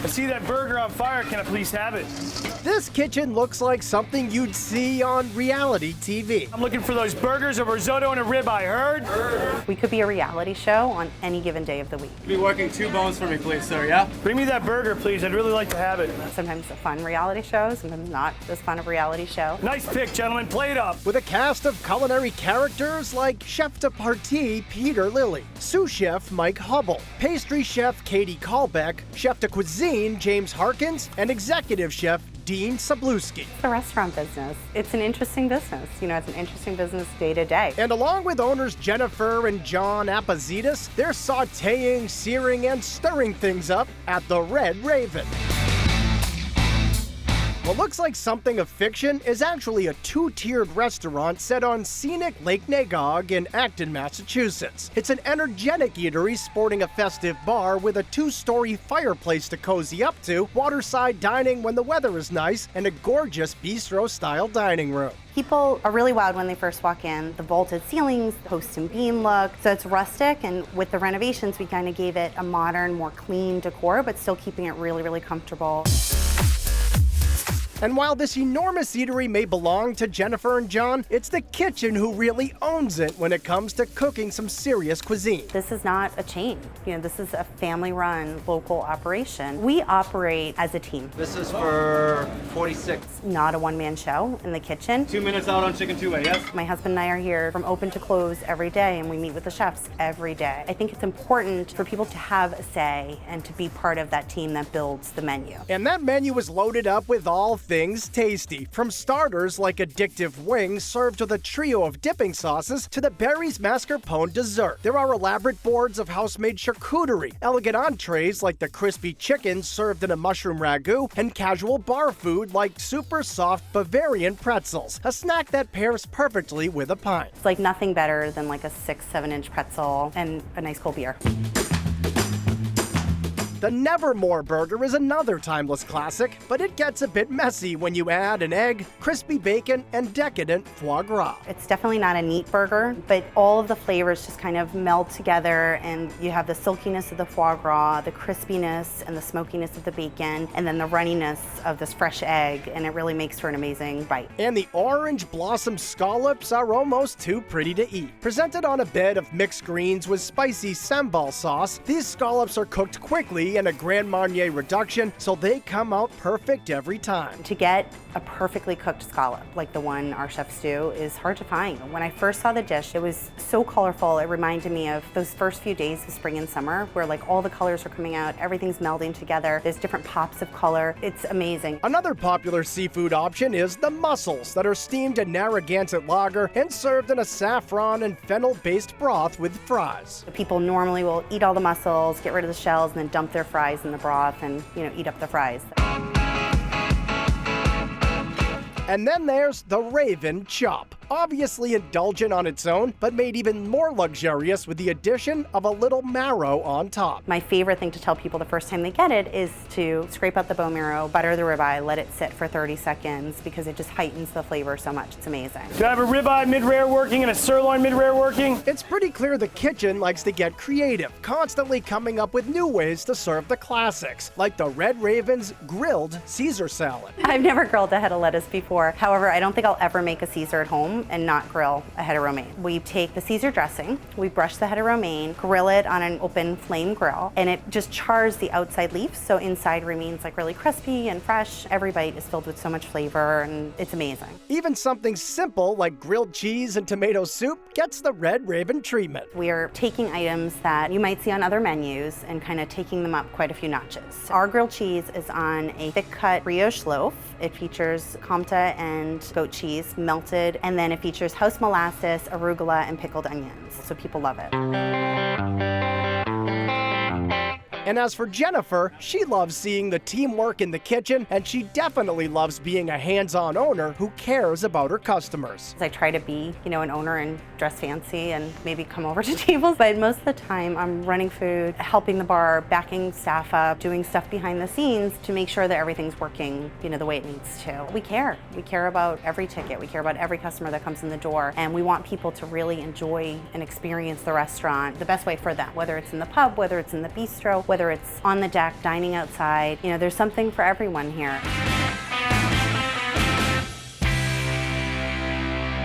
I see that burger on fire. Can I please have it? This kitchen looks like something you'd see on reality TV. I'm looking for those burgers, a risotto, and a ribeye. Heard? We could be a reality show on any given day of the week. Be working 2 bones for me, please, sir, yeah? Bring me that burger, please. I'd really like to have it. Sometimes a fun reality show, sometimes not as fun of a reality show. Nice pick, gentlemen. Play it up. With a cast of culinary characters like Chef de Partie Peter Lilly, sous chef Mike Hubble, pastry chef Katie Kalbeck, chef de cuisine James Harkins, and executive chef Dean Sabluski. The restaurant business, it's an interesting business. It's an interesting business day to day. And along with owners Jennifer and John Apazidis, they're sauteing, searing, and stirring things up at the Red Raven. What looks like something of fiction is actually a 2-tiered restaurant set on scenic Lake Nagog in Acton, Massachusetts. It's an energetic eatery sporting a festive bar with a 2-story fireplace to cozy up to, waterside dining when the weather is nice, and a gorgeous bistro-style dining room. People are really wowed when they first walk in. The vaulted ceilings, the post and beam look. So it's rustic, and with the renovations, we kind of gave it a modern, more clean decor, but still keeping it really, really comfortable. And while this enormous eatery may belong to Jennifer and John, it's the kitchen who really owns it when it comes to cooking some serious cuisine. This is not a chain. This is a family-run local operation. We operate as a team. This is for 46. It's not a one-man show in the kitchen. 2 minutes out on chicken two-way, yes? My husband and I are here from open to close every day, and we meet with the chefs every day. I think it's important for people to have a say and to be part of that team that builds the menu. And that menu is loaded up with all things tasty, from starters like addictive wings served with a trio of dipping sauces to the berries mascarpone dessert. There are elaborate boards of house-made charcuterie, elegant entrees like the crispy chicken served in a mushroom ragu, and casual bar food like super soft Bavarian pretzels, a snack that pairs perfectly with a pint. It's like nothing better than like a 6-7 inch pretzel and a nice cold beer. The Nevermore Burger is another timeless classic, but it gets a bit messy when you add an egg, crispy bacon, and decadent foie gras. It's definitely not a neat burger, but all of the flavors just kind of meld together, and you have the silkiness of the foie gras, the crispiness and the smokiness of the bacon, and then the runniness of this fresh egg, and it really makes for an amazing bite. And the orange blossom scallops are almost too pretty to eat. Presented on a bed of mixed greens with spicy sambal sauce, these scallops are cooked quickly in a Grand Marnier reduction, so they come out perfect every time. To get a perfectly cooked scallop, like the one our chefs do, is hard to find. When I first saw the dish, it was so colorful. It reminded me of those first few days of spring and summer, where like all the colors are coming out, everything's melding together, there's different pops of color. It's amazing. Another popular seafood option is the mussels that are steamed in Narragansett lager and served in a saffron and fennel-based broth with fries. People normally will eat all the mussels, get rid of the shells, and then dump their fries in the broth and, eat up the fries. And then there's the Raven Chop. Obviously indulgent on its own, but made even more luxurious with the addition of a little marrow on top. My favorite thing to tell people the first time they get it is to scrape out the bone marrow, butter the ribeye, let it sit for 30 seconds because it just heightens the flavor so much. It's amazing. Do I have a ribeye mid-rare working and a sirloin mid-rare working? It's pretty clear the kitchen likes to get creative, constantly coming up with new ways to serve the classics, like the Red Raven's grilled Caesar salad. I've never grilled a head of lettuce before. However, I don't think I'll ever make a Caesar at home and not grill a head of romaine. We take the Caesar dressing, we brush the head of romaine, grill it on an open flame grill, and it just chars the outside leaves, so inside remains like really crispy and fresh. Every bite is filled with so much flavor, and it's amazing. Even something simple like grilled cheese and tomato soup gets the Red Raven treatment. We are taking items that you might see on other menus and kind of taking them up quite a few notches. Our grilled cheese is on a thick-cut brioche loaf. It features Comté and goat cheese melted, and then it features house molasses, arugula, and pickled onions, so people love it. And as for Jennifer, she loves seeing the teamwork in the kitchen, and she definitely loves being a hands-on owner who cares about her customers. I try to be, an owner and dress fancy and maybe come over to tables, but most of the time I'm running food, helping the bar, backing staff up, doing stuff behind the scenes to make sure that everything's working, the way it needs to. We care. We care about every ticket. We care about every customer that comes in the door, and we want people to really enjoy and experience the restaurant the best way for them, whether it's in the pub, whether it's in the bistro, whether it's on the deck, dining outside. There's something for everyone here.